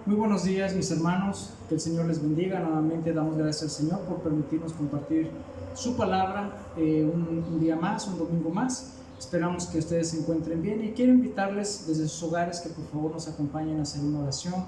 Muy buenos días, mis hermanos, que el Señor les bendiga. Nuevamente damos gracias al Señor por permitirnos compartir su palabra un día más, un domingo más. Esperamos que ustedes se encuentren bien y quiero invitarles desde sus hogares que por favor nos acompañen a hacer una oración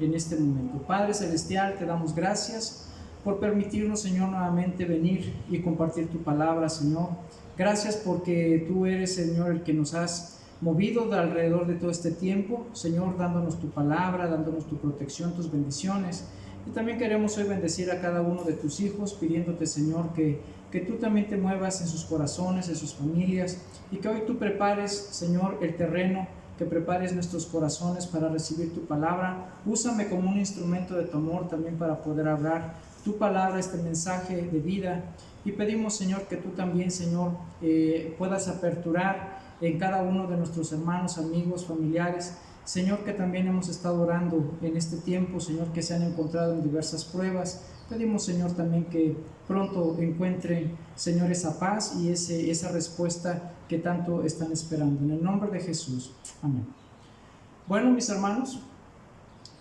en este momento. Padre Celestial, te damos gracias por permitirnos, Señor, nuevamente venir y compartir tu palabra, Señor. Gracias porque tú eres, Señor, el que nos has movido de alrededor de todo este tiempo, Señor, dándonos tu palabra, dándonos tu protección, tus bendiciones. Y también queremos hoy bendecir a cada uno de tus hijos, pidiéndote, Señor, que tú también te muevas en sus corazones, en sus familias, y que hoy tú prepares, Señor, el terreno, que prepares nuestros corazones para recibir tu palabra. Úsame como un instrumento de tu amor también para poder hablar tu palabra, este mensaje de vida. Y pedimos, Señor, que tú también, Señor, puedas aperturar en cada uno de nuestros hermanos, amigos, familiares, Señor, que también hemos estado orando en este tiempo, Señor, que se han encontrado en diversas pruebas. Pedimos, Señor, también que pronto encuentren, Señor, esa paz y esa respuesta que tanto están esperando. En el nombre de Jesús. Amén. Bueno, mis hermanos,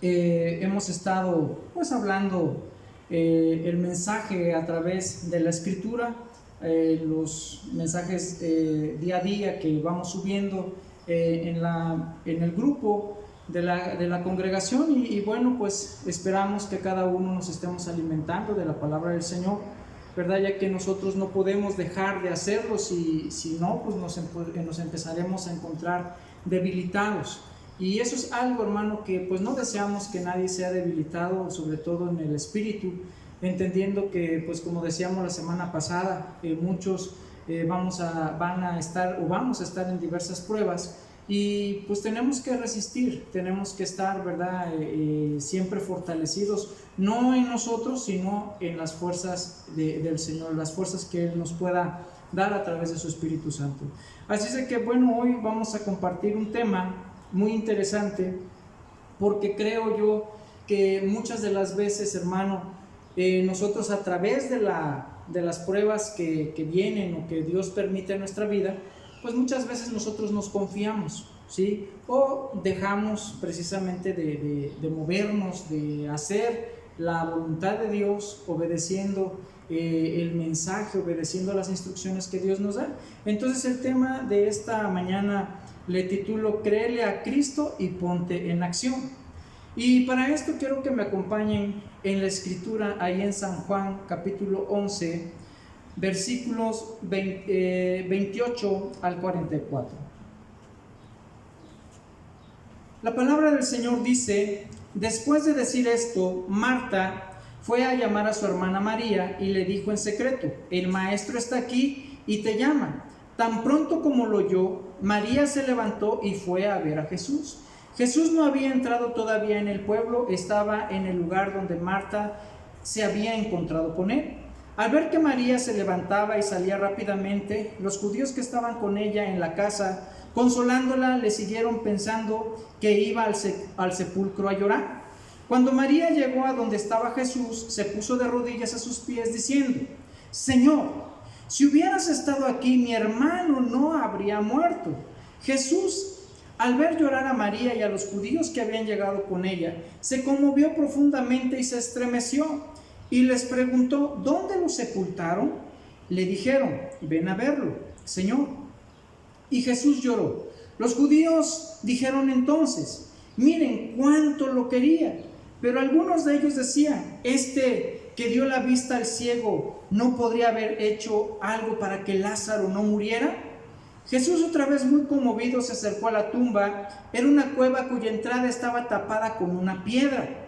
hemos estado pues hablando el mensaje a través de la Escritura, los mensajes día a día que vamos subiendo en el grupo de la congregación y bueno, pues esperamos que cada uno nos estemos alimentando de la palabra del Señor, ¿verdad? Ya que nosotros no podemos dejar de hacerlo, si no, pues nos empezaremos a encontrar debilitados. Y eso es algo, hermano, que pues no deseamos que nadie sea debilitado, sobre todo en el espíritu, entendiendo que, pues como decíamos la semana pasada, muchos vamos a estar en diversas pruebas y pues tenemos que resistir, tenemos que estar, ¿verdad? Siempre fortalecidos, no en nosotros, sino en las fuerzas del Señor, las fuerzas que Él nos pueda dar a través de su Espíritu Santo. Así es que, bueno, hoy vamos a compartir un tema muy interesante, porque creo yo que muchas de las veces, hermano, nosotros a través de las pruebas que vienen o que Dios permite en nuestra vida, pues muchas veces nosotros nos confiamos, ¿sí? O dejamos precisamente de movernos, de hacer la voluntad de Dios, obedeciendo el mensaje, obedeciendo las instrucciones que Dios nos da. Entonces el tema de esta mañana le titulo Créele a Cristo y ponte en acción. Y para esto quiero que me acompañen en la escritura ahí en San Juan capítulo 11 versículos 28 al 44. La palabra del Señor dice: después de decir esto, Marta fue a llamar a su hermana María y le dijo en secreto: el maestro está aquí y te llama. Tan pronto como lo oyó, María se levantó y fue a ver a Jesús. Jesús no había entrado todavía en el pueblo, estaba en el lugar donde Marta se había encontrado con él. Al ver que María se levantaba y salía rápidamente, los judíos que estaban con ella en la casa, consolándola, le siguieron pensando que iba al sepulcro a llorar. Cuando María llegó a donde estaba Jesús, se puso de rodillas a sus pies diciendo: Señor, si hubieras estado aquí, mi hermano no habría muerto. Jesús, al ver llorar a María y a los judíos que habían llegado con ella, se conmovió profundamente y se estremeció y les preguntó: ¿dónde lo sepultaron? Le dijeron: ven a verlo, Señor. Y Jesús lloró. Los judíos dijeron entonces: miren cuánto lo quería. Pero algunos de ellos decían: este que dio la vista al ciego, ¿no podría haber hecho algo para que Lázaro no muriera? Jesús, otra vez muy conmovido, se acercó a la tumba. Era una cueva cuya entrada estaba tapada con una piedra.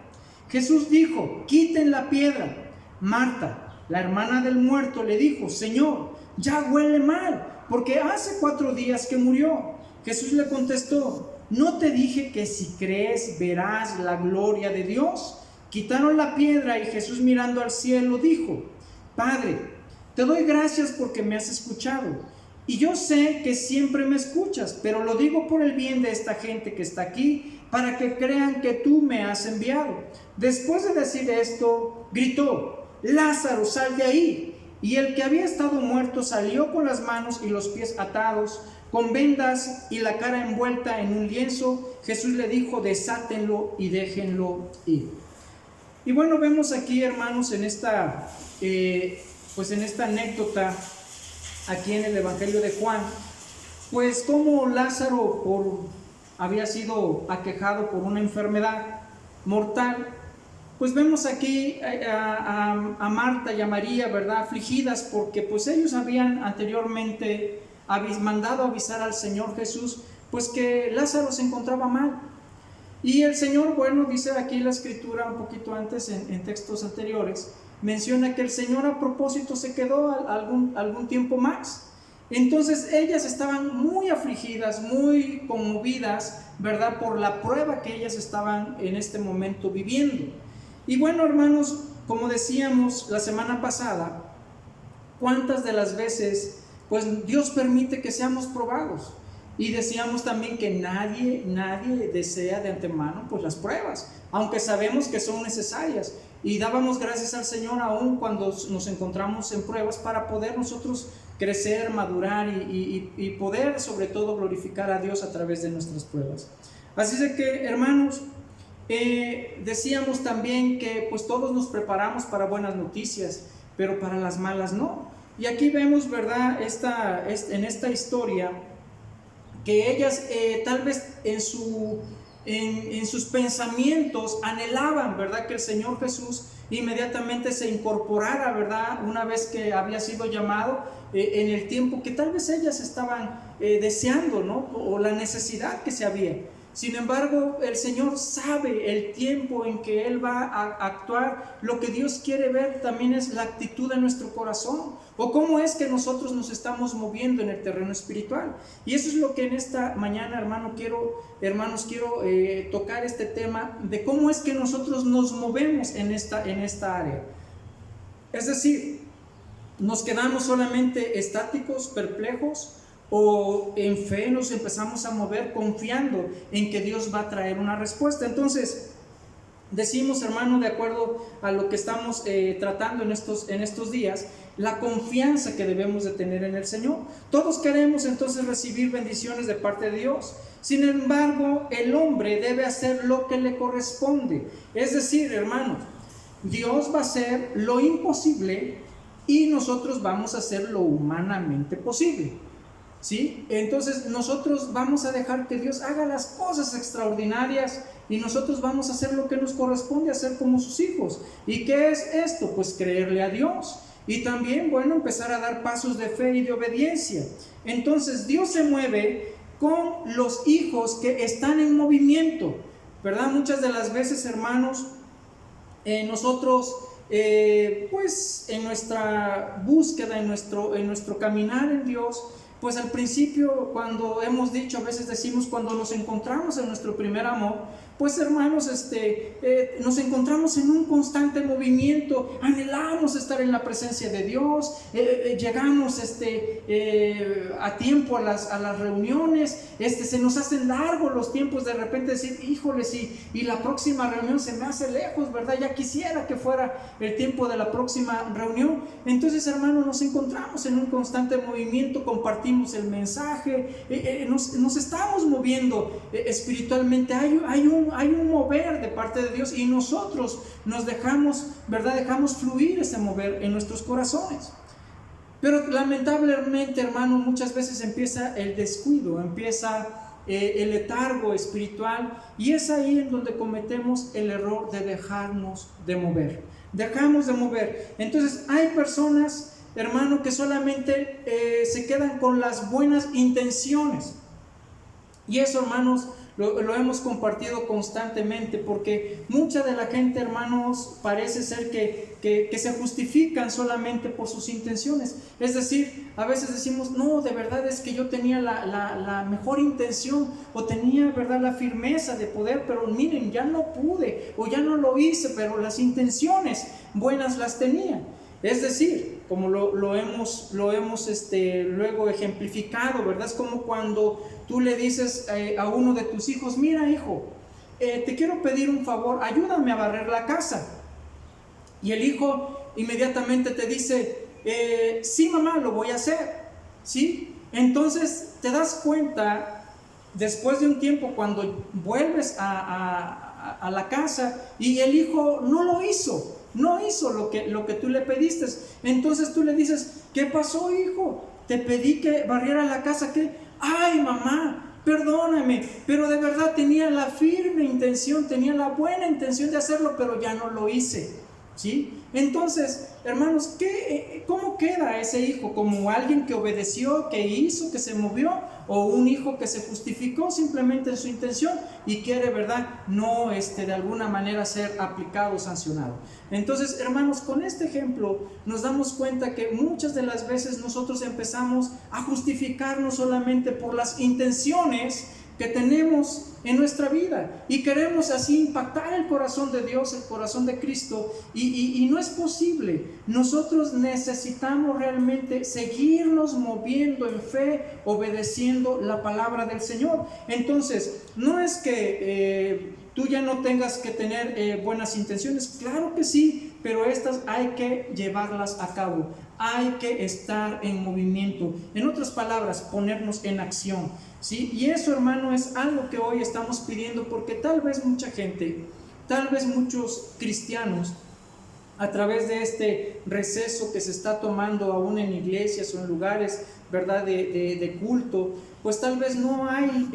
Jesús dijo: quiten la piedra. Marta, la hermana del muerto, le dijo: Señor, ya huele mal, porque hace 4 días que murió. Jesús le contestó: ¿no te dije que si crees verás la gloria de Dios? Quitaron la piedra y Jesús, mirando al cielo, dijo: Padre, te doy gracias porque me has escuchado. Y yo sé que siempre me escuchas, pero lo digo por el bien de esta gente que está aquí, para que crean que tú me has enviado. Después de decir esto, gritó: Lázaro, sal de ahí. Y el que había estado muerto salió con las manos y los pies atados con vendas y la cara envuelta en un lienzo. Jesús le dijo: desátenlo y déjenlo ir. Y bueno, vemos aquí, hermanos, en esta anécdota, aquí en el Evangelio de Juan, pues como Lázaro había sido aquejado por una enfermedad mortal. Pues vemos aquí a Marta y a María, ¿verdad?, afligidas porque pues ellos habían anteriormente mandado avisar al Señor Jesús pues que Lázaro se encontraba mal. Y el Señor, bueno, dice aquí la Escritura un poquito antes, en textos anteriores, menciona que el Señor a propósito se quedó algún tiempo más. Entonces ellas estaban muy afligidas, muy conmovidas, ¿verdad?, por la prueba que ellas estaban en este momento viviendo. Y bueno, hermanos, como decíamos la semana pasada, ¿cuántas de las veces pues Dios permite que seamos probados? Y decíamos también que nadie desea de antemano pues las pruebas, aunque sabemos que son necesarias. Y dábamos gracias al Señor aún cuando nos encontramos en pruebas, para poder nosotros crecer, madurar y poder sobre todo glorificar a Dios a través de nuestras pruebas. Así es que, hermanos, decíamos también que pues todos nos preparamos para buenas noticias, pero para las malas no. Y aquí vemos, ¿verdad?, en esta historia, que ellas tal vez en sus pensamientos anhelaban, ¿verdad?, que el Señor Jesús inmediatamente se incorporara, ¿verdad?, una vez que había sido llamado, en el tiempo que tal vez ellas estaban deseando, ¿no?, o la necesidad que se había. Sin embargo, el Señor sabe el tiempo en que Él va a actuar. Lo que Dios quiere ver también es la actitud de nuestro corazón, o cómo es que nosotros nos estamos moviendo en el terreno espiritual. Y eso es lo que en esta mañana, hermanos, quiero tocar este tema de cómo es que nosotros nos movemos en esta área. Es decir, ¿nos quedamos solamente estáticos, perplejos? ¿O en fe nos empezamos a mover confiando en que Dios va a traer una respuesta? Entonces, decimos, hermano, de acuerdo a lo que estamos tratando en estos días, la confianza que debemos de tener en el Señor. Todos queremos entonces recibir bendiciones de parte de Dios. Sin embargo, el hombre debe hacer lo que le corresponde. Es decir, hermanos, Dios va a hacer lo imposible y nosotros vamos a hacer lo humanamente posible. ¿Sí? Entonces nosotros vamos a dejar que Dios haga las cosas extraordinarias y nosotros vamos a hacer lo que nos corresponde hacer como sus hijos. ¿Y qué es esto? Pues creerle a Dios y también, bueno, empezar a dar pasos de fe y de obediencia. Entonces Dios se mueve con los hijos que están en movimiento, ¿verdad? Muchas de las veces, hermanos, nosotros pues en nuestra búsqueda, en nuestro caminar en Dios, pues al principio, cuando hemos dicho, a veces decimos, cuando nos encontramos en nuestro primer amor, pues hermanos, nos encontramos en un constante movimiento, anhelamos estar en la presencia de Dios, llegamos a tiempo a las reuniones, se nos hacen largos los tiempos, de repente decir, híjoles, y la próxima reunión se me hace lejos, ¿verdad? Ya quisiera que fuera el tiempo de la próxima reunión. Entonces, hermanos, nos encontramos en un constante movimiento, compartimos el mensaje, nos estamos moviendo espiritualmente, hay un mover de parte de Dios y nosotros nos dejamos, ¿verdad?, dejamos fluir ese mover en nuestros corazones. Pero lamentablemente, hermano, muchas veces empieza el descuido, empieza el letargo espiritual, y es ahí en donde cometemos el error de dejarnos de mover. Dejamos de mover. Entonces hay personas, hermano, que solamente se quedan con las buenas intenciones, y eso, hermanos, lo hemos compartido constantemente, porque mucha de la gente, hermanos, parece ser que se justifican solamente por sus intenciones. Es decir, a veces decimos, no, de verdad es que yo tenía la mejor intención, o tenía, ¿verdad?, la firmeza de poder, pero miren, ya no pude, o ya no lo hice, pero las intenciones buenas las tenía. Es decir, como lo hemos luego ejemplificado, ¿verdad? Es como cuando tú le dices a uno de tus hijos, mira, hijo, te quiero pedir un favor, ayúdame a barrer la casa. Y el hijo inmediatamente te dice, sí, mamá, lo voy a hacer, ¿sí? Entonces te das cuenta después de un tiempo cuando vuelves a la casa y el hijo no lo hizo, no hizo lo que tú le pediste. Entonces tú le dices, ¿qué pasó, hijo? Te pedí que barriera la casa. ¿Qué? Ay, mamá, perdóname, pero de verdad tenía la firme intención, tenía la buena intención de hacerlo, pero ya no lo hice, ¿sí? Entonces, hermanos, ¿cómo queda ese hijo? ¿Como alguien que obedeció, que hizo, que se movió? ¿O un hijo que se justificó simplemente en su intención y quiere, verdad, no de alguna manera ser aplicado o sancionado? Entonces, hermanos, con este ejemplo nos damos cuenta que muchas de las veces nosotros empezamos a justificarnos solamente por las intenciones que tenemos en nuestra vida y queremos así impactar el corazón de Dios, el corazón de Cristo, y no es posible. Nosotros necesitamos realmente seguirnos moviendo en fe, obedeciendo la palabra del Señor. Entonces, no es que tú ya no tengas que tener buenas intenciones, claro que sí, pero estas hay que llevarlas a cabo, hay que estar en movimiento, en otras palabras, ponernos en acción, ¿sí? Y eso, hermano, es algo que hoy estamos pidiendo, porque tal vez mucha gente, tal vez muchos cristianos, a través de este receso que se está tomando aún en iglesias o en lugares, ¿verdad?, de culto, pues tal vez no hay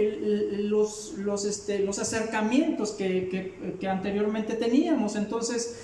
los acercamientos que anteriormente teníamos. Entonces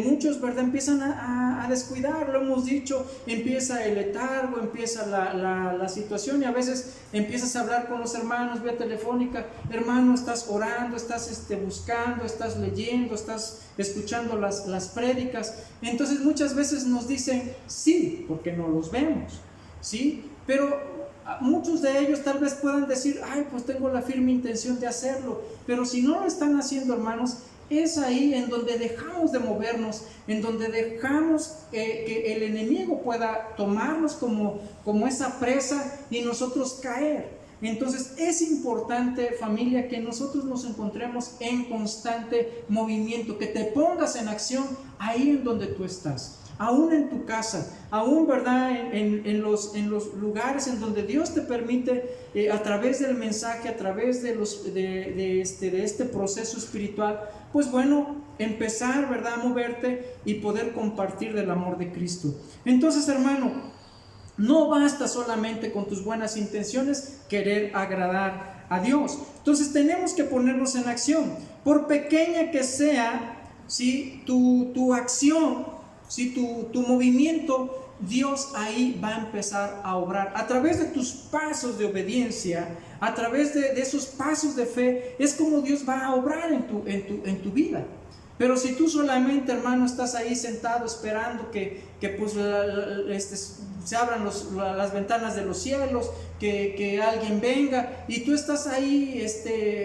muchos, ¿verdad?, empiezan a descuidar, lo hemos dicho, empieza el letargo, empieza la situación, y a veces empiezas a hablar con los hermanos vía telefónica. Hermano, estás orando, estás buscando, estás leyendo, estás escuchando las prédicas. Entonces muchas veces nos dicen sí, porque no los vemos, ¿sí? Pero muchos de ellos tal vez puedan decir, ay, pues tengo la firme intención de hacerlo, pero si no lo están haciendo, hermanos, es ahí en donde dejamos de movernos, en donde dejamos que el enemigo pueda tomarnos como esa presa y nosotros caer. Entonces es importante, familia, que nosotros nos encontremos en constante movimiento, que te pongas en acción ahí en donde tú estás, aún en tu casa, aún, ¿verdad?, en los lugares en donde Dios te permite, a través del mensaje, a través de este proceso espiritual, pues bueno, empezar, ¿verdad?, a moverte y poder compartir del amor de Cristo. Entonces, hermano, no basta solamente con tus buenas intenciones querer agradar a Dios. Entonces tenemos que ponernos en acción, por pequeña que sea, ¿sí?, tu acción, ¿sí?, tu movimiento. Dios ahí va a empezar a obrar a través de tus pasos de obediencia, a través de esos pasos de fe. Es como Dios va a obrar en tu vida. Pero si tú solamente, hermano, estás ahí sentado esperando que pues se abran las ventanas de los cielos, que alguien venga, y tú estás ahí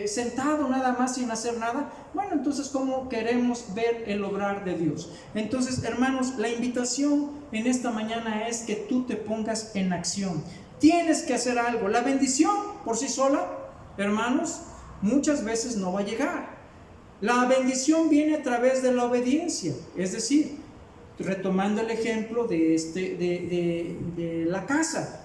sentado nada más sin hacer nada, bueno, entonces ¿cómo queremos ver el obrar de Dios? Entonces, hermanos, la invitación en esta mañana es que tú te pongas en acción. Tienes que hacer algo. La bendición por sí sola, hermanos, muchas veces no va a llegar. La bendición viene a través de la obediencia. Es decir, retomando el ejemplo de la casa,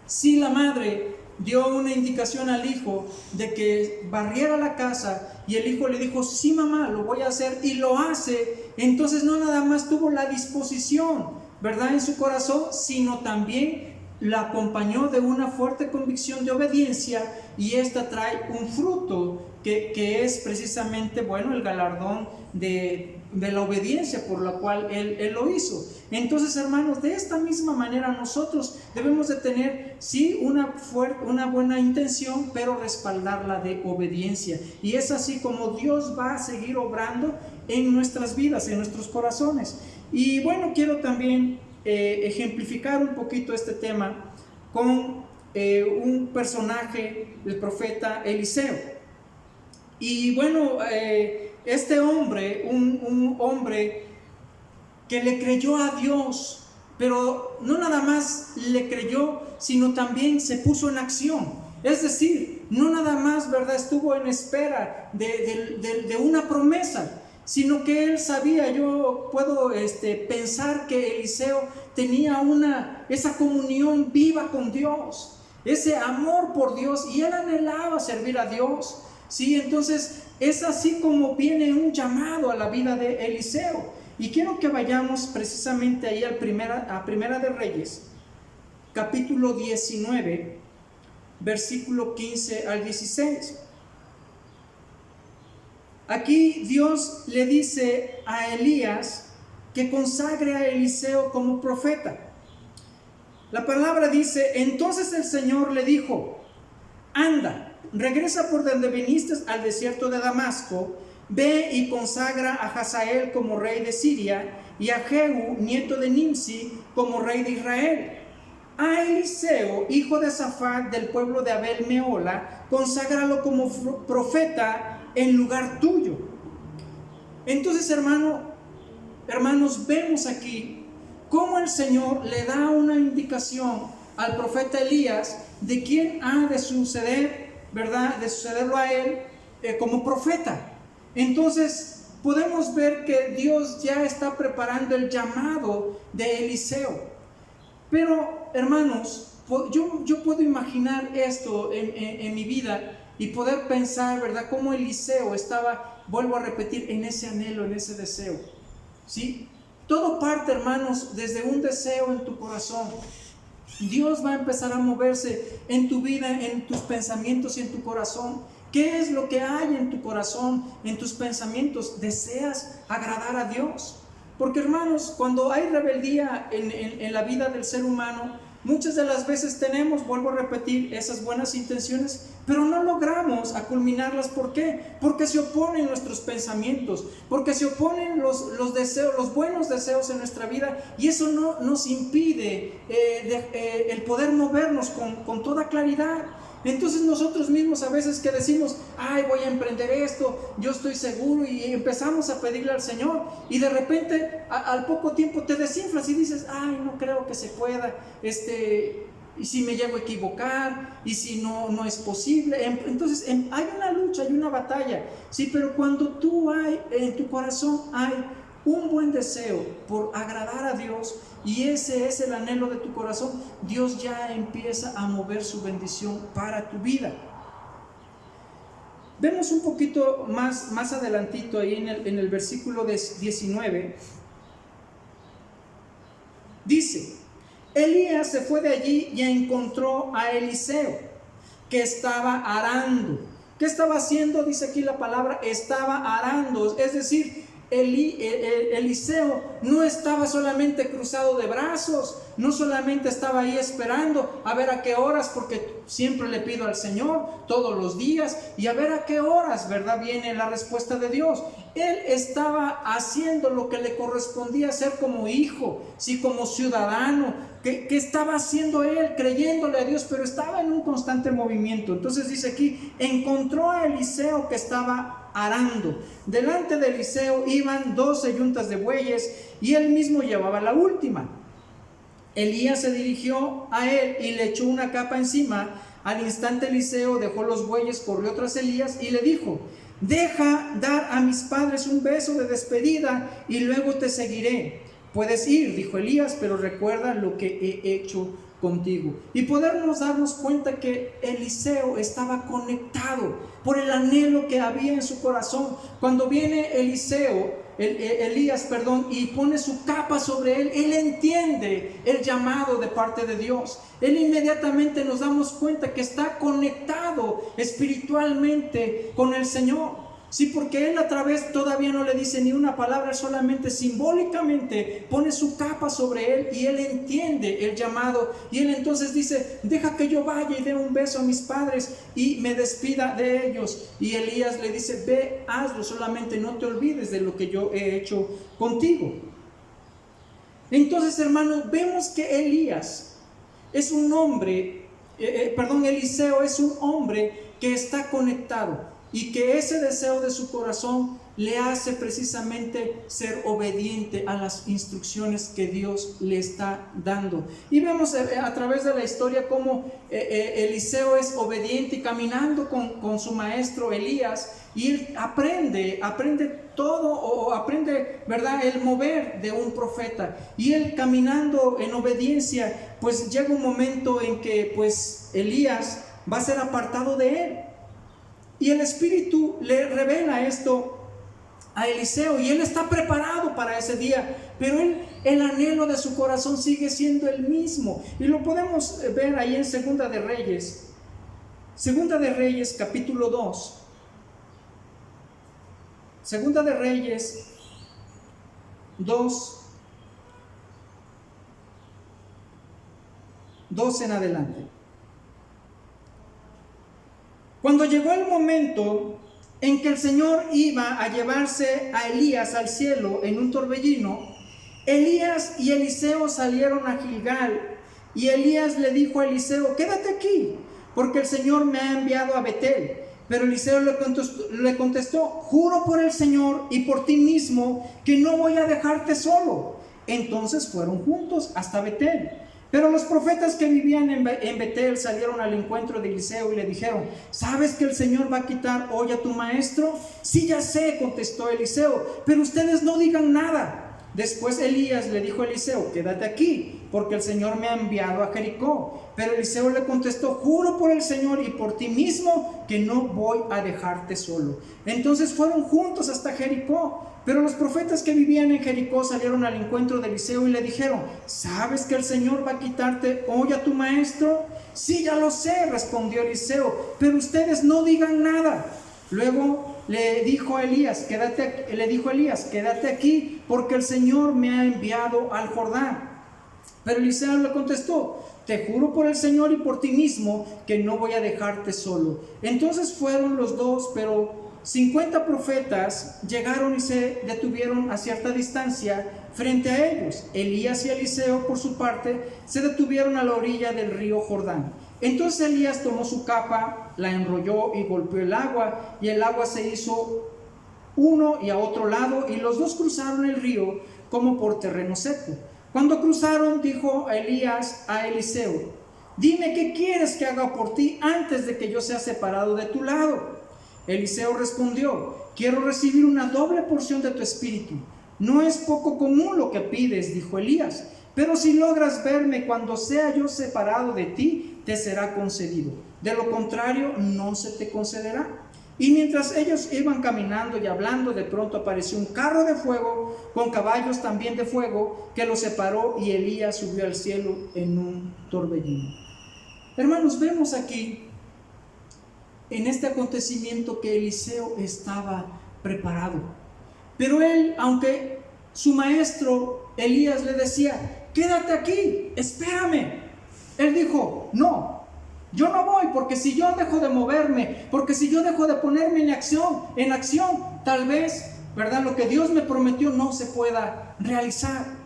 si la madre dio una indicación al hijo de que barriera la casa y el hijo le dijo, sí, mamá, lo voy a hacer, y lo hace, entonces no nada más tuvo la disposición, ¿verdad?, en su corazón, sino también la acompañó de una fuerte convicción de obediencia, y esta trae un fruto que es precisamente, bueno, el galardón de la obediencia por la cual él lo hizo. Entonces, hermanos, de esta misma manera nosotros debemos de tener, sí, una buena intención, pero respaldarla de obediencia, y es así como Dios va a seguir obrando en nuestras vidas, en nuestros corazones. Y bueno, quiero también ejemplificar un poquito este tema con un personaje, el profeta Eliseo. Y bueno, este hombre, un hombre que le creyó a Dios, pero no nada más le creyó, sino también se puso en acción. Es decir, no nada más, ¿verdad?, estuvo en espera de una promesa, sino que él sabía. Yo puedo pensar que Eliseo tenía esa comunión viva con Dios, ese amor por Dios, y él anhelaba servir a Dios. Sí, entonces es así como viene un llamado a la vida de Eliseo. Y quiero que vayamos precisamente ahí a Primera de Reyes, capítulo 19, versículo 15 al 16. Aquí Dios le dice a Elías que consagre a Eliseo como profeta. La palabra dice: entonces el Señor le dijo: anda, regresa por donde viniste al desierto de Damasco, ve y consagra a Hazael como rey de Siria y a Jehú, nieto de Nimsi, como rey de Israel. A Eliseo, hijo de Safat, del pueblo de Abel Meola, conságralo como profeta en lugar tuyo. Entonces, hermanos, vemos aquí cómo el Señor le da una indicación al profeta Elías de quién ha de suceder, ¿verdad? De sucederlo a él como profeta. Entonces podemos ver que Dios ya está preparando el llamado de Eliseo. Pero, hermanos, yo puedo imaginar esto en mi vida y poder pensar, ¿verdad?, cómo Eliseo estaba, vuelvo a repetir, en ese anhelo, en ese deseo. ¿Sí? Todo parte, hermanos, desde un deseo en tu corazón. Dios va a empezar a moverse en tu vida, en tus pensamientos y en tu corazón. ¿Qué es lo que hay en tu corazón, en tus pensamientos? ¿Deseas agradar a Dios? Porque, hermanos, cuando hay rebeldía en la vida del ser humano, muchas de las veces tenemos, vuelvo a repetir, esas buenas intenciones, pero no logramos culminarlas. ¿Por qué? Porque se oponen nuestros pensamientos, porque se oponen los deseos, los buenos deseos en nuestra vida, y eso no nos impide el poder movernos con toda claridad. Entonces nosotros mismos a veces que decimos: ay, voy a emprender esto, yo estoy seguro, y empezamos a pedirle al Señor, y de repente al poco tiempo te desinflas y dices: ay, no creo que se pueda, y si me llego a equivocar, y si no es posible. Entonces hay una lucha, hay una batalla, sí, pero cuando en tu corazón hay un buen deseo por agradar a Dios, y ese es el anhelo de tu corazón, Dios ya empieza a mover su bendición para tu vida. Vemos un poquito más adelantito ahí en el versículo 19. Dice: Elías se fue de allí y encontró a Eliseo, que estaba arando. ¿Qué estaba haciendo? Dice aquí la palabra: estaba arando. Es decir, Eliseo no estaba solamente cruzado de brazos, no solamente estaba ahí esperando a ver a qué horas, porque siempre le pido al Señor todos los días, y a ver a qué horas, ¿verdad?, viene la respuesta de Dios. Él estaba haciendo lo que le correspondía hacer como hijo, sí, como ciudadano. ¿Qué estaba haciendo él? Creyéndole a Dios, pero estaba en un constante movimiento. Entonces dice aquí: encontró a Eliseo que estaba arando. Delante de Eliseo iban 12 yuntas de bueyes, y él mismo llevaba la última. Elías se dirigió a él y le echó una capa encima. Al instante Eliseo dejó los bueyes, corrió tras Elías y le dijo: deja dar a mis padres un beso de despedida y luego te seguiré. Puedes ir, dijo Elías, pero recuerda lo que he hecho contigo. Y podernos darnos cuenta que Eliseo estaba conectado por el anhelo que había en su corazón. Cuando viene Elías, y pone su capa sobre él, él entiende el llamado de parte de Dios. Él inmediatamente nos damos cuenta que está conectado espiritualmente con el Señor. Sí, porque él todavía no le dice ni una palabra, solamente simbólicamente pone su capa sobre él, y él entiende el llamado, y él entonces dice: deja que yo vaya y dé un beso a mis padres y me despida de ellos. Y Elías le dice: ve, hazlo, solamente no te olvides de lo que yo he hecho contigo. Entonces, hermanos, vemos que Eliseo es un hombre que está conectado, y que ese deseo de su corazón le hace precisamente ser obediente a las instrucciones que Dios le está dando. Y vemos a través de la historia cómo Eliseo es obediente, y caminando con su maestro Elías, y él aprende todo, o aprende, ¿verdad?, el mover de un profeta. Y él, caminando en obediencia, pues llega un momento en que pues Elías va a ser apartado de él. Y el Espíritu le revela esto a Eliseo, y él está preparado para ese día, pero el anhelo de su corazón sigue siendo el mismo. Y lo podemos ver ahí en Segunda de Reyes capítulo 2. Segunda de Reyes 2 en adelante. Cuando llegó el momento en que el Señor iba a llevarse a Elías al cielo en un torbellino, Elías y Eliseo salieron a Gilgal, y Elías le dijo a Eliseo: quédate aquí, porque el Señor me ha enviado a Betel. Pero Eliseo le contestó: juro por el Señor y por ti mismo que no voy a dejarte solo. Entonces fueron juntos hasta Betel. Pero los profetas que vivían en Betel salieron al encuentro de Eliseo y le dijeron: ¿sabes que el Señor va a quitar hoy a tu maestro? Sí, ya sé, contestó Eliseo, pero ustedes no digan nada. Después Elías le dijo a Eliseo: quédate aquí, porque el Señor me ha enviado a Jericó. Pero Eliseo le contestó: juro por el Señor y por ti mismo que no voy a dejarte solo. Entonces fueron juntos hasta Jericó. Pero los profetas que vivían en Jericó salieron al encuentro de Eliseo y le dijeron: ¿sabes que el Señor va a quitarte hoy a tu maestro? Sí, ya lo sé, respondió Eliseo, pero ustedes no digan nada. Luego le dijo Elías: quédate aquí, porque el Señor me ha enviado al Jordán. Pero Eliseo le contestó: te juro por el Señor y por ti mismo que no voy a dejarte solo. Entonces fueron los dos, pero 50 profetas llegaron y se detuvieron a cierta distancia frente a ellos. Elías y Eliseo, por su parte, se detuvieron a la orilla del río Jordán. Entonces Elías tomó su capa, la enrolló y golpeó el agua, y el agua se hizo uno y a otro lado, y los dos cruzaron el río como por terreno seco. Cuando cruzaron, dijo Elías a Eliseo: dime qué quieres que haga por ti antes de que yo sea separado de tu lado. Eliseo respondió: quiero recibir una doble porción de tu espíritu. No es poco común lo que pides, dijo Elías, pero si logras verme cuando sea yo separado de ti, te será concedido. De lo contrario, no se te concederá. Y mientras ellos iban caminando y hablando, de pronto apareció un carro de fuego con caballos también de fuego que los separó, y Elías subió al cielo en un torbellino. Hermanos, vemos aquí en este acontecimiento que Eliseo estaba preparado. Pero él, aunque su maestro Elías le decía: quédate aquí, espérame, él dijo: no, yo no voy, porque si yo dejo de moverme, porque si yo dejo de ponerme en acción, tal vez, ¿verdad?, lo que Dios me prometió no se pueda realizar.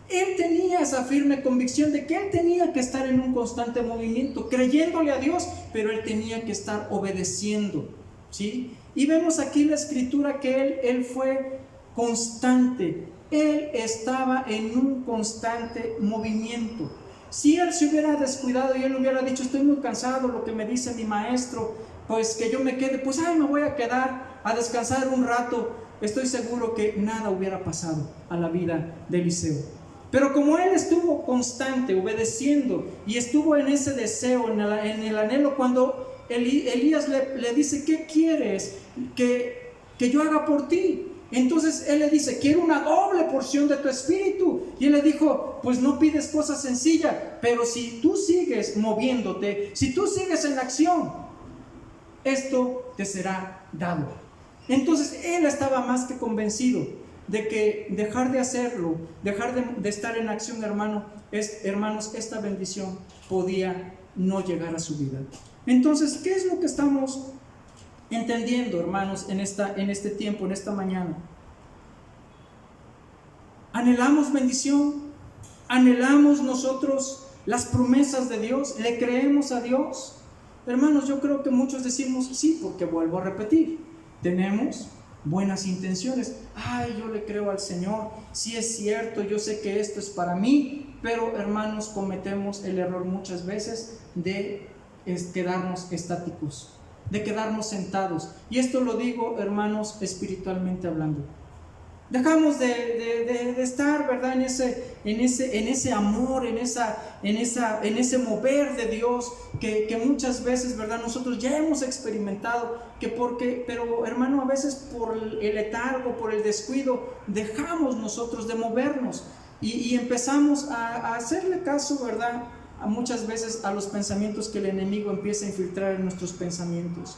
Él tenía esa firme convicción de que él tenía que estar en un constante movimiento, creyéndole a Dios, pero él tenía que estar obedeciendo, ¿sí? Y vemos aquí la escritura que él fue constante. Él estaba en un constante movimiento. Si él se hubiera descuidado y él hubiera dicho: estoy muy cansado, lo que me dice mi maestro, pues que yo me quede, pues me voy a quedar a descansar un rato, estoy seguro que nada hubiera pasado a la vida de Eliseo. Pero como él estuvo constante, obedeciendo, y estuvo en ese deseo, en el anhelo, cuando Elías le dice: ¿qué quieres que yo haga por ti? Entonces él le dice: quiero una doble porción de tu espíritu. Y él le dijo: pues no pides cosa sencilla, pero si tú sigues moviéndote, si tú sigues en acción, esto te será dado. Entonces él estaba más que convencido de que dejar de hacerlo, dejar de estar en acción, hermanos, esta bendición podía no llegar a su vida. Entonces, ¿qué es lo que estamos entendiendo, hermanos, en este tiempo, en esta mañana? ¿Anhelamos bendición? ¿Anhelamos nosotros las promesas de Dios? ¿Le creemos a Dios? Hermanos, yo creo que muchos decimos sí, porque vuelvo a repetir, tenemos buenas intenciones. Yo le creo al Señor, sí es cierto, yo sé que esto es para mí, pero hermanos, cometemos el error muchas veces de quedarnos estáticos. de quedarnos sentados. Y esto lo digo, hermanos, espiritualmente hablando. Dejamos de estar, ¿verdad? En ese amor, en ese mover de Dios que muchas veces, ¿verdad? Nosotros ya hemos experimentado, pero hermano, a veces por el letargo, por el descuido, dejamos nosotros de movernos y empezamos a hacerle caso, ¿verdad? Muchas veces a los pensamientos que el enemigo empieza a infiltrar en nuestros pensamientos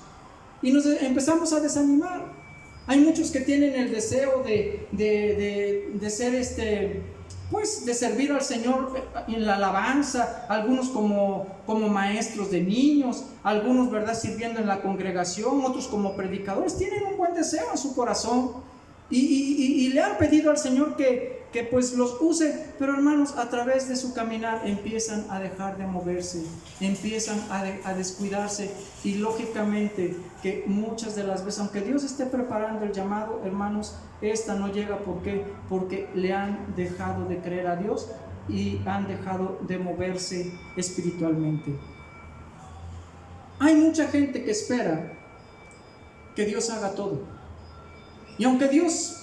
y nos empezamos a desanimar. Hay muchos que tienen el deseo de ser pues de servir al Señor en la alabanza, algunos como maestros de niños, algunos, ¿verdad?, sirviendo en la congregación, otros como predicadores. Tienen un buen deseo en su corazón y le han pedido al Señor que pues los use, pero hermanos, a través de su caminar empiezan a dejar de moverse, empiezan a descuidarse, y lógicamente que muchas de las veces, aunque Dios esté preparando el llamado, hermanos, esta no llega. ¿Por qué? Porque le han dejado de creer a Dios y han dejado de moverse espiritualmente. Hay mucha gente que espera que Dios haga todo, y aunque Dios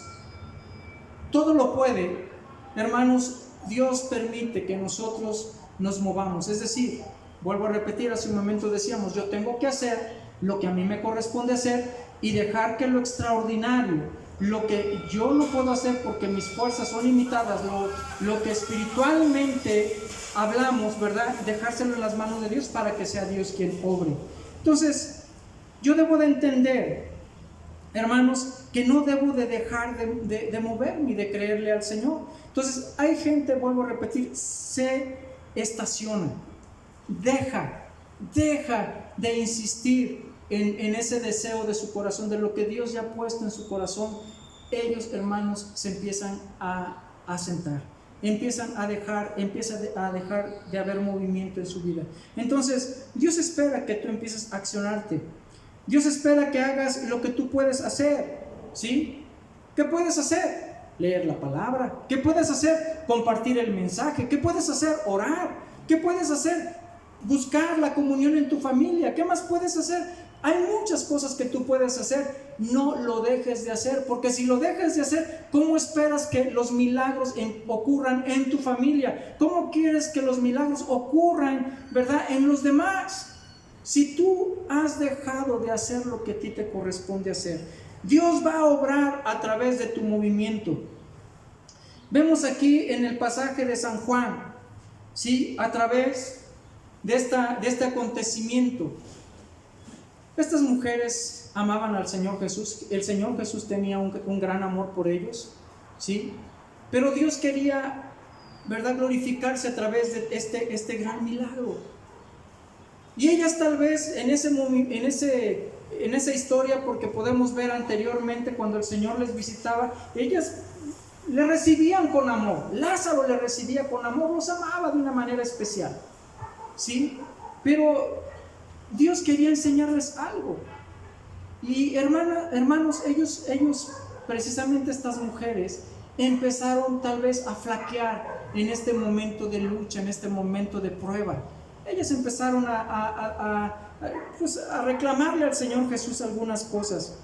todo lo puede, hermanos, Dios permite que nosotros nos movamos. Es decir, vuelvo a repetir, hace un momento decíamos, yo tengo que hacer lo que a mí me corresponde hacer y dejar que lo extraordinario, lo que yo no puedo hacer porque mis fuerzas son limitadas, lo que espiritualmente hablamos, ¿verdad?, dejárselo en las manos de Dios para que sea Dios quien obre. Entonces, yo debo de entender, hermanos, que no debo de dejar de moverme y de creerle al Señor. Entonces hay gente, vuelvo a repetir, se estaciona, deja de insistir en ese deseo de su corazón, de lo que Dios ya ha puesto en su corazón. Ellos, hermanos, se empiezan a sentar, empieza a dejar de haber movimiento en su vida. Entonces Dios espera que tú empieces a accionarte. Dios espera que hagas lo que tú puedes hacer, ¿sí? ¿Qué puedes hacer? Leer la palabra. ¿Qué puedes hacer? Compartir el mensaje. ¿Qué puedes hacer? Orar. ¿Qué puedes hacer? Buscar la comunión en tu familia. ¿Qué más puedes hacer? Hay muchas cosas que tú puedes hacer. No lo dejes de hacer, porque si lo dejas de hacer, ¿cómo esperas que los milagros ocurran en tu familia? ¿Cómo quieres que los milagros ocurran, verdad, en los demás? Si tú has dejado de hacer lo que a ti te corresponde hacer, Dios va a obrar a través de tu movimiento. Vemos aquí en el pasaje de San Juan, ¿sí?, a través de este acontecimiento. Estas mujeres amaban al Señor Jesús. El Señor Jesús tenía un gran amor por ellos, ¿sí? Pero Dios quería, ¿verdad?, glorificarse a través de este gran milagro. Y ellas tal vez en esa historia, porque podemos ver anteriormente cuando el Señor les visitaba, ellas le recibían con amor. Lázaro le recibía con amor, los amaba de una manera especial, ¿sí? Pero Dios quería enseñarles algo. Y hermanos, ellos precisamente estas mujeres empezaron tal vez a flaquear en este momento de lucha, en este momento de prueba. Ellas empezaron a reclamarle al Señor Jesús algunas cosas.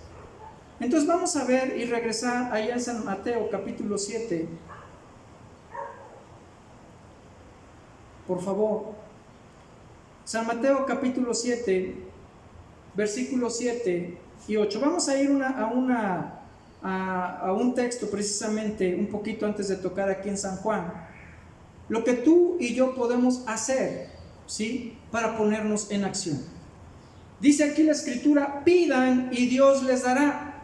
Entonces vamos a ver y regresar allá en San Mateo capítulo 7. Por favor. San Mateo capítulo 7, versículos 7 y 8. Vamos a ir a un texto precisamente un poquito antes de tocar aquí en San Juan. Lo que tú y yo podemos hacer, ¿sí?, para ponernos en acción. Dice aquí la escritura: pidan y Dios les dará,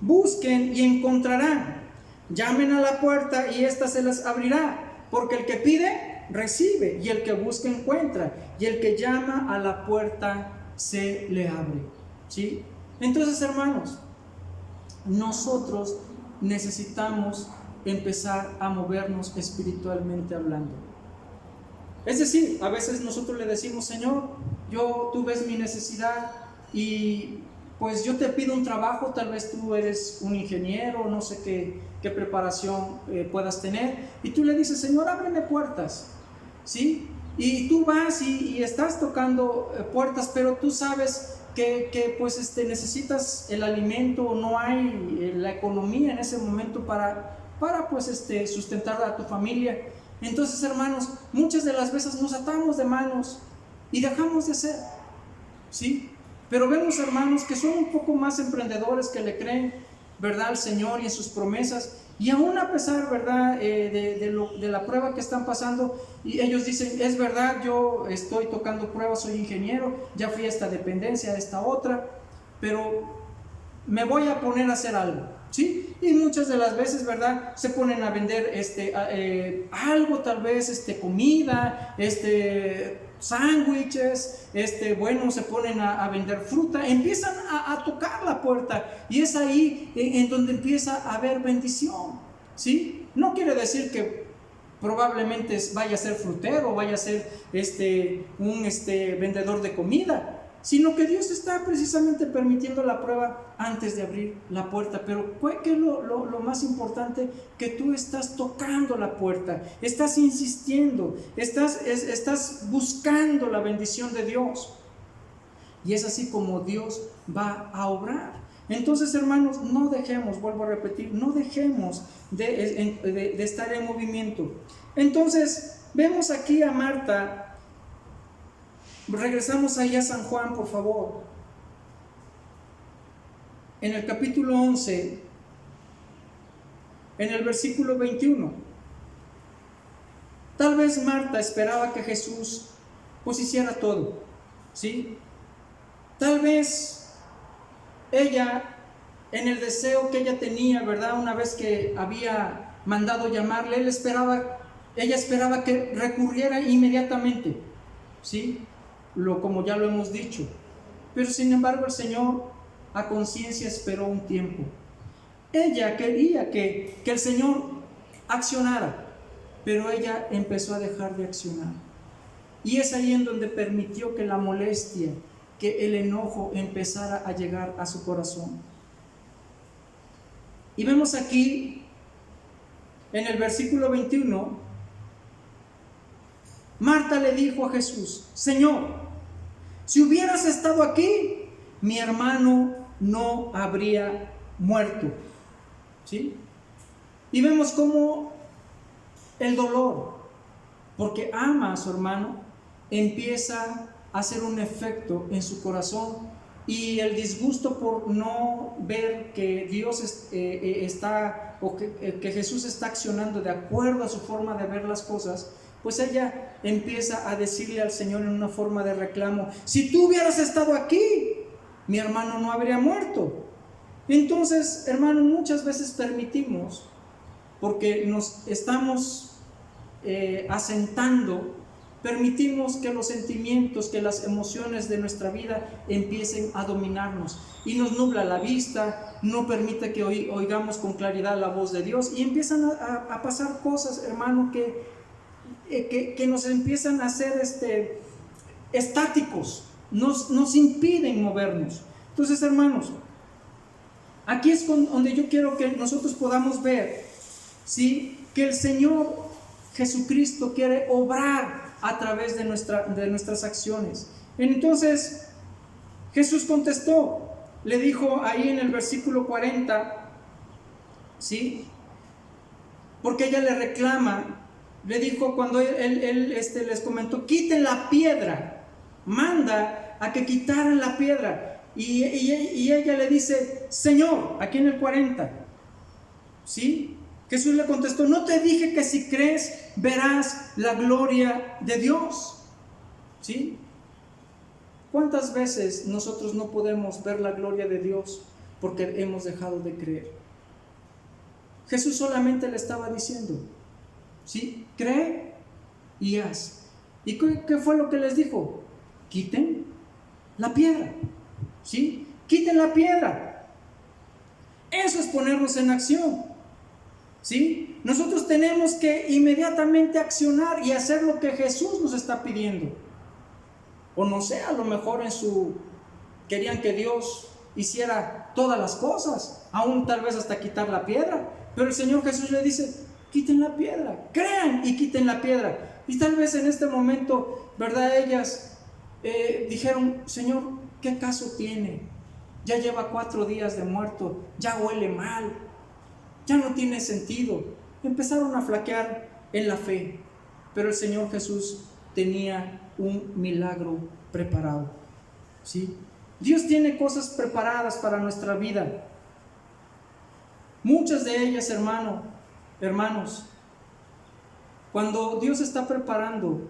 busquen y encontrarán, llamen a la puerta y ésta se les abrirá, porque el que pide recibe, y el que busca encuentra, y el que llama a la puerta se le abre, ¿sí? Entonces, hermanos, nosotros necesitamos empezar a movernos espiritualmente hablando. Es decir, a veces nosotros le decimos: Señor, tú ves mi necesidad y pues yo te pido un trabajo. Tal vez tú eres un ingeniero, no sé qué preparación puedas tener, y tú le dices: Señor, ábreme puertas, ¿sí? Y tú vas y estás tocando puertas, pero tú sabes pues necesitas el alimento, no hay la economía en ese momento para pues sustentar a tu familia. Entonces, hermanos, muchas de las veces nos atamos de manos y dejamos de hacer, ¿sí? Pero vemos, hermanos, que son un poco más emprendedores, que le creen, ¿verdad?, al Señor y en sus promesas. Y aún a pesar, ¿verdad?, de la prueba que están pasando, y ellos dicen, es verdad, yo estoy tocando pruebas, soy ingeniero, ya fui a esta dependencia, a esta otra, pero me voy a poner a hacer algo, ¿sí? Y muchas de las veces, ¿verdad?, se ponen a vender algo, tal vez comida, sándwiches, bueno, se ponen a vender fruta, empiezan a tocar la puerta, y es ahí en donde empieza a haber bendición, ¿sí? No quiere decir que probablemente vaya a ser frutero, vaya a ser un vendedor de comida, sino que Dios está precisamente permitiendo la prueba antes de abrir la puerta. Pero ¿qué es lo más importante? Que tú estás tocando la puerta, estás insistiendo, estás buscando la bendición de Dios, y es así como Dios va a obrar. Entonces, hermanos, no dejemos, vuelvo a repetir, no dejemos de estar en movimiento. Entonces, vemos aquí a Marta. Regresamos ahí a San Juan, por favor. En el capítulo 11, en el versículo 21. Tal vez Marta esperaba que Jesús pues hiciera todo, ¿sí? Tal vez ella, en el deseo que ella tenía, ¿verdad?, una vez que había mandado llamarle, ella esperaba que recurriera inmediatamente, ¿sí? Como ya lo hemos dicho. Pero sin embargo el Señor a conciencia esperó un tiempo. Ella quería que el Señor accionara, pero ella empezó a dejar de accionar. Y es ahí en donde permitió que la molestia, que el enojo empezara a llegar a su corazón. Y vemos aquí en el versículo 21, Marta le dijo a Jesús: Señor, si hubieras estado aquí, mi hermano no habría muerto, ¿sí? Y vemos cómo el dolor, porque ama a su hermano, empieza a hacer un efecto en su corazón, y el disgusto por no ver que Dios está, o que Jesús está accionando de acuerdo a su forma de ver las cosas, pues ella empieza a decirle al Señor en una forma de reclamo: si tú hubieras estado aquí, mi hermano no habría muerto. Entonces, hermano, muchas veces permitimos, porque nos estamos asentando, permitimos que los sentimientos, que las emociones de nuestra vida empiecen a dominarnos, y nos nubla la vista, no permite que oigamos con claridad la voz de Dios, y empiezan a pasar cosas, hermano, que nos empiezan a hacer estáticos, nos impiden movernos. Entonces, hermanos, aquí es donde yo quiero que nosotros podamos ver, ¿sí?, que el Señor Jesucristo quiere obrar a través de nuestras acciones. Entonces Jesús contestó, le dijo ahí en el versículo 40, ¿sí?, porque ella le reclama. Le dijo cuando él les comentó: quiten la piedra, manda a que quitaran la piedra. Y ella le dice: Señor, aquí en el 40, ¿sí? Jesús le contestó: no te dije que si crees verás la gloria de Dios, ¿sí? ¿Cuántas veces nosotros no podemos ver la gloria de Dios porque hemos dejado de creer? Jesús solamente le estaba diciendo, ¿sí?, cree y haz. ¿Y qué fue lo que les dijo? Quiten la piedra, ¿sí? Quiten la piedra. Eso es ponernos en acción, ¿sí? Nosotros tenemos que inmediatamente accionar y hacer lo que Jesús nos está pidiendo. O no sé, a lo mejor querían que Dios hiciera todas las cosas, aún tal vez hasta quitar la piedra. Pero el Señor Jesús le dice: quiten la piedra, crean y quiten la piedra. Y tal vez en este momento, ¿verdad?, ellas dijeron: Señor, ¿Qué caso tiene? Ya lleva 4 días de muerto, ya huele mal, ya no tiene sentido. Empezaron a flaquear en la fe, pero el Señor Jesús tenía un milagro preparado, ¿sí? Dios tiene cosas preparadas para nuestra vida. Muchas de ellas, hermanos, cuando Dios está preparando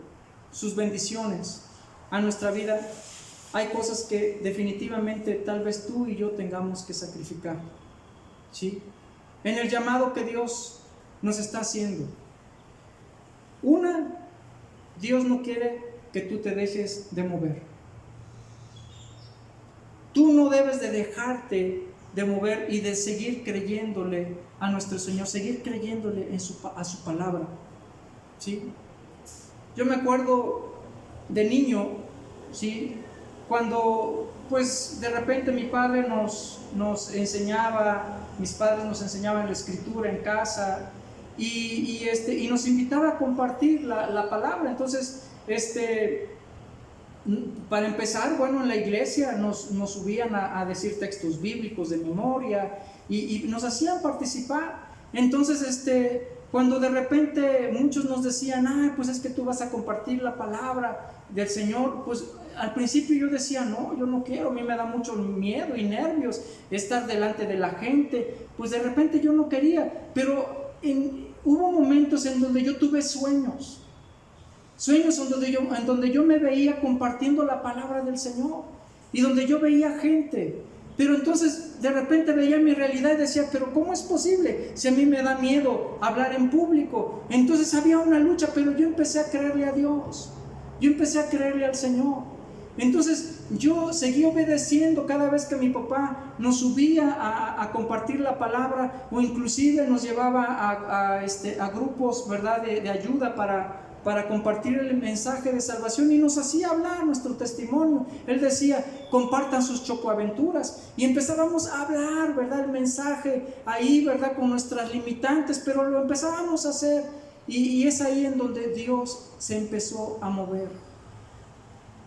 sus bendiciones a nuestra vida, hay cosas que definitivamente tal vez tú y yo tengamos que sacrificar, ¿sí? En el llamado que Dios nos está haciendo. Una, Dios no quiere que tú te dejes de mover. Tú no debes de dejarte de mover y de seguir creyéndole a nuestro Señor, seguir creyéndole a su palabra, ¿sí? Yo me acuerdo de niño, ¿sí? Cuando pues de repente mi padre nos enseñaba, mis padres nos enseñaban la escritura en casa y nos invitaba a compartir la palabra. Entonces, para empezar, bueno, en la iglesia nos subían a decir textos bíblicos de memoria y nos hacían participar. Entonces, cuando de repente muchos nos decían, pues es que tú vas a compartir la palabra del Señor, pues al principio yo decía, no, yo no quiero, a mí me da mucho miedo y nervios estar delante de la gente. Pues de repente yo no quería, pero hubo momentos en donde yo tuve sueños en donde yo me veía compartiendo la palabra del Señor y donde yo veía gente. Pero entonces de repente veía mi realidad y decía, pero ¿cómo es posible si a mí me da miedo hablar en público? Entonces había una lucha, pero yo empecé a creerle a Dios, yo empecé a creerle al Señor. Entonces yo seguí obedeciendo cada vez que mi papá nos subía a compartir la palabra, o inclusive nos llevaba a grupos, ¿verdad?, de ayuda para compartir el mensaje de salvación, y nos hacía hablar nuestro testimonio. Él decía, compartan sus chocoaventuras, y empezábamos a hablar, ¿verdad?, el mensaje ahí, ¿verdad?, con nuestras limitantes, pero lo empezábamos a hacer, y es ahí en donde Dios se empezó a mover.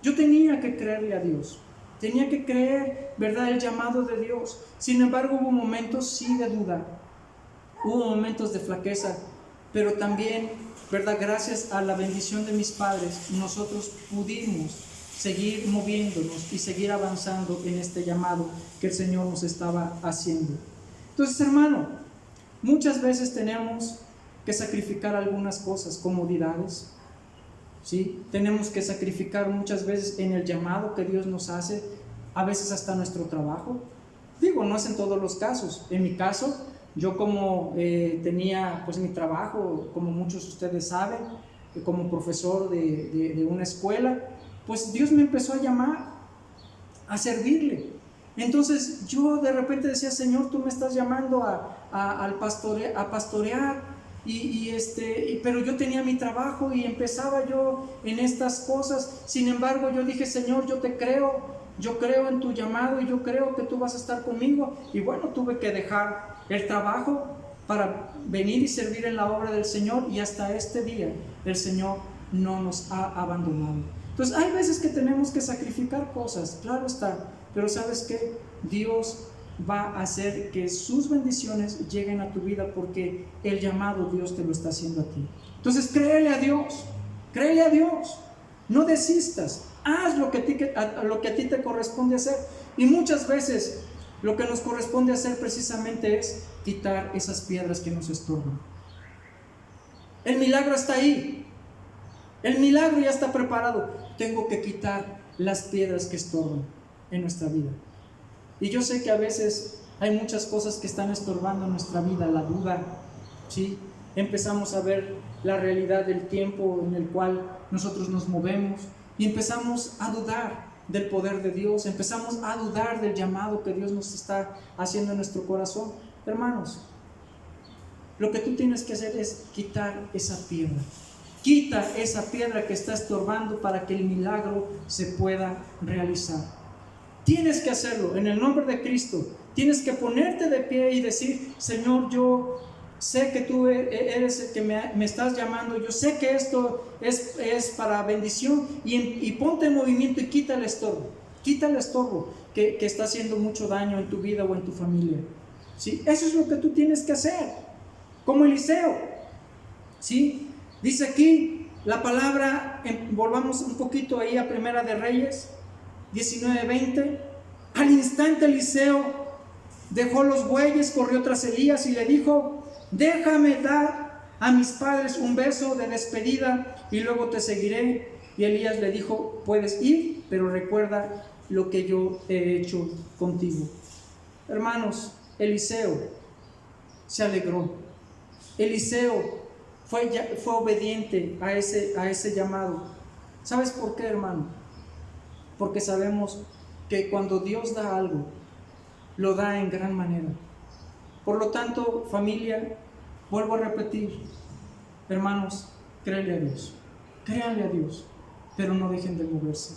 Yo tenía que creerle a Dios, tenía que creer, ¿verdad?, el llamado de Dios. Sin embargo, hubo momentos sí de duda, hubo momentos de flaqueza, pero también, ¿verdad?, gracias a la bendición de mis padres, nosotros pudimos seguir moviéndonos y seguir avanzando en este llamado que el Señor nos estaba haciendo. Entonces, hermano, muchas veces tenemos que sacrificar algunas cosas, comodidades, ¿sí? Tenemos que sacrificar muchas veces en el llamado que Dios nos hace, a veces hasta nuestro trabajo. Digo, no es en todos los casos. En mi caso, yo como tenía pues mi trabajo, como muchos de ustedes saben, como profesor de una escuela, pues Dios me empezó a llamar a servirle. Entonces yo de repente decía, Señor, tú me estás llamando a pastorear, pero yo tenía mi trabajo y empezaba yo en estas cosas. Sin embargo, yo dije, Señor, yo te creo, yo creo en tu llamado y yo creo que tú vas a estar conmigo. Y bueno, tuve que dejar el trabajo para venir y servir en la obra del Señor, y hasta este día el Señor no nos ha abandonado. Entonces hay veces que tenemos que sacrificar cosas, claro está, pero ¿sabes qué? Dios va a hacer que sus bendiciones lleguen a tu vida, porque el llamado Dios te lo está haciendo a ti. Entonces créele a Dios, no desistas, haz lo que a ti te corresponde hacer. Y muchas veces lo que nos corresponde hacer precisamente es quitar esas piedras que nos estorban. El milagro está ahí, el milagro ya está preparado. Tengo que quitar las piedras que estorban en nuestra vida. Y yo sé que a veces hay muchas cosas que están estorbando en nuestra vida, la duda, ¿sí? Empezamos a ver la realidad del tiempo en el cual nosotros nos movemos y empezamos a dudar del poder de Dios, empezamos a dudar del llamado que Dios nos está haciendo en nuestro corazón. Hermanos, lo que tú tienes que hacer es quitar esa piedra. Quita esa piedra que está estorbando para que el milagro se pueda realizar. Tienes que hacerlo en el nombre de Cristo. Tienes que ponerte de pie y decir, Señor, yo sé que tú eres el que me estás llamando. Yo sé que esto es para bendición, y ponte en movimiento y quita el estorbo. Quita el estorbo que está haciendo mucho daño en tu vida o en tu familia. ¿Sí? Eso es lo que tú tienes que hacer, como Eliseo. ¿Sí? Dice aquí la palabra, volvamos un poquito ahí a Primera de Reyes 19:20. Al instante Eliseo dejó los bueyes, corrió tras Elías y le dijo: déjame dar a mis padres un beso de despedida y luego te seguiré. Y Elías le dijo: puedes ir, pero recuerda lo que yo he hecho contigo. Hermanos, Eliseo se alegró. Eliseo fue obediente a ese llamado. ¿Sabes por qué, hermano? Porque sabemos que cuando Dios da algo, lo da en gran manera. Por lo tanto, familia, vuelvo a repetir, hermanos, créanle a Dios, créanle a Dios, pero no dejen de moverse.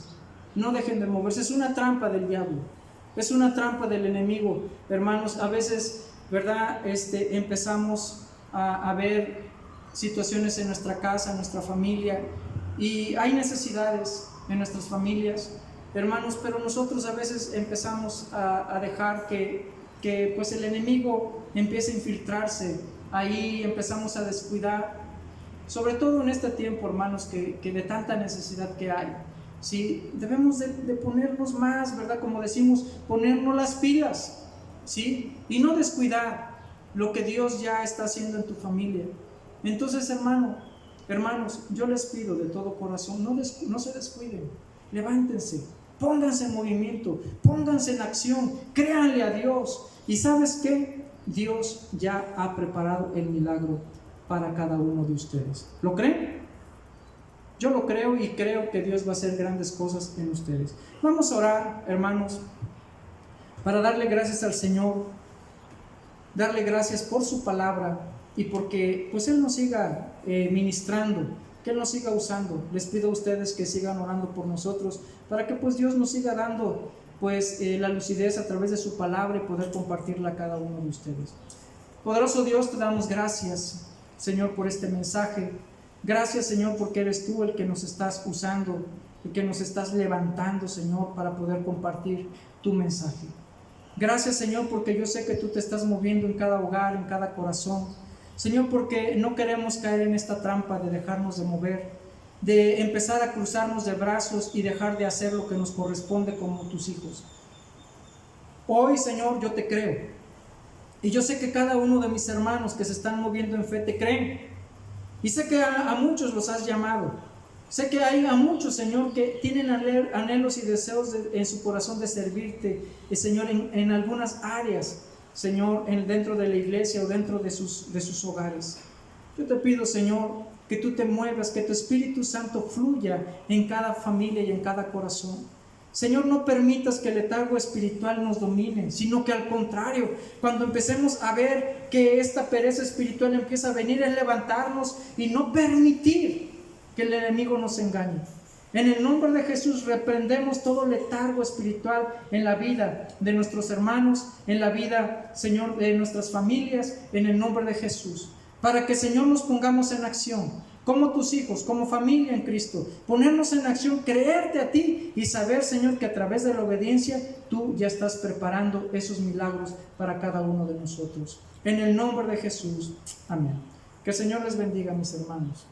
No dejen de moverse. Es una trampa del diablo, es una trampa del enemigo. Hermanos, a veces, ¿verdad? Empezamos a ver situaciones en nuestra casa, en nuestra familia, y hay necesidades en nuestras familias, hermanos, pero nosotros a veces empezamos a dejar que pues el enemigo empiece a infiltrarse. Ahí empezamos a descuidar, sobre todo en este tiempo, hermanos, que de tanta necesidad que hay. ¿Sí? Debemos de ponernos más, ¿verdad? Como decimos, ponernos las pilas, ¿sí? Y no descuidar lo que Dios ya está haciendo en tu familia. Entonces, hermanos, yo les pido de todo corazón, no se descuiden, levántense, pónganse en movimiento, pónganse en acción, créanle a Dios. ¿Y sabes qué? Dios ya ha preparado el milagro para cada uno de ustedes. ¿Lo creen? Yo lo creo y creo que Dios va a hacer grandes cosas en ustedes. Vamos a orar, hermanos, para darle gracias al Señor, darle gracias por su palabra y porque pues Él nos siga ministrando, que Él nos siga usando. Les pido a ustedes que sigan orando por nosotros para que pues Dios nos siga dando pues la lucidez a través de su palabra y poder compartirla a cada uno de ustedes. Poderoso Dios, te damos gracias, Señor, por este mensaje. Gracias, Señor, porque eres tú el que nos estás usando, el que nos estás levantando, Señor, para poder compartir tu mensaje. Gracias, Señor, porque yo sé que tú te estás moviendo en cada hogar, en cada corazón. Señor, porque no queremos caer en esta trampa de dejarnos de mover, de empezar a cruzarnos de brazos y dejar de hacer lo que nos corresponde como tus hijos. Hoy, Señor, yo te creo. Y yo sé que cada uno de mis hermanos que se están moviendo en fe te creen. Y sé que a muchos los has llamado. Sé que hay a muchos, Señor, que tienen anhelos y deseos en su corazón de servirte, Señor, en algunas áreas, Señor, dentro de la iglesia o dentro de sus hogares. Yo te pido, Señor, que tú te muevas, que tu Espíritu Santo fluya en cada familia y en cada corazón. Señor, no permitas que el letargo espiritual nos domine, sino que al contrario, cuando empecemos a ver que esta pereza espiritual empieza a venir, es levantarnos y no permitir que el enemigo nos engañe. En el nombre de Jesús reprendemos todo letargo espiritual en la vida de nuestros hermanos, en la vida, Señor, de nuestras familias, en el nombre de Jesús, para que, Señor, nos pongamos en acción como tus hijos, como familia en Cristo, ponernos en acción, creerte a ti y saber, Señor, que a través de la obediencia tú ya estás preparando esos milagros para cada uno de nosotros. En el nombre de Jesús, amén. Que el Señor les bendiga, mis hermanos.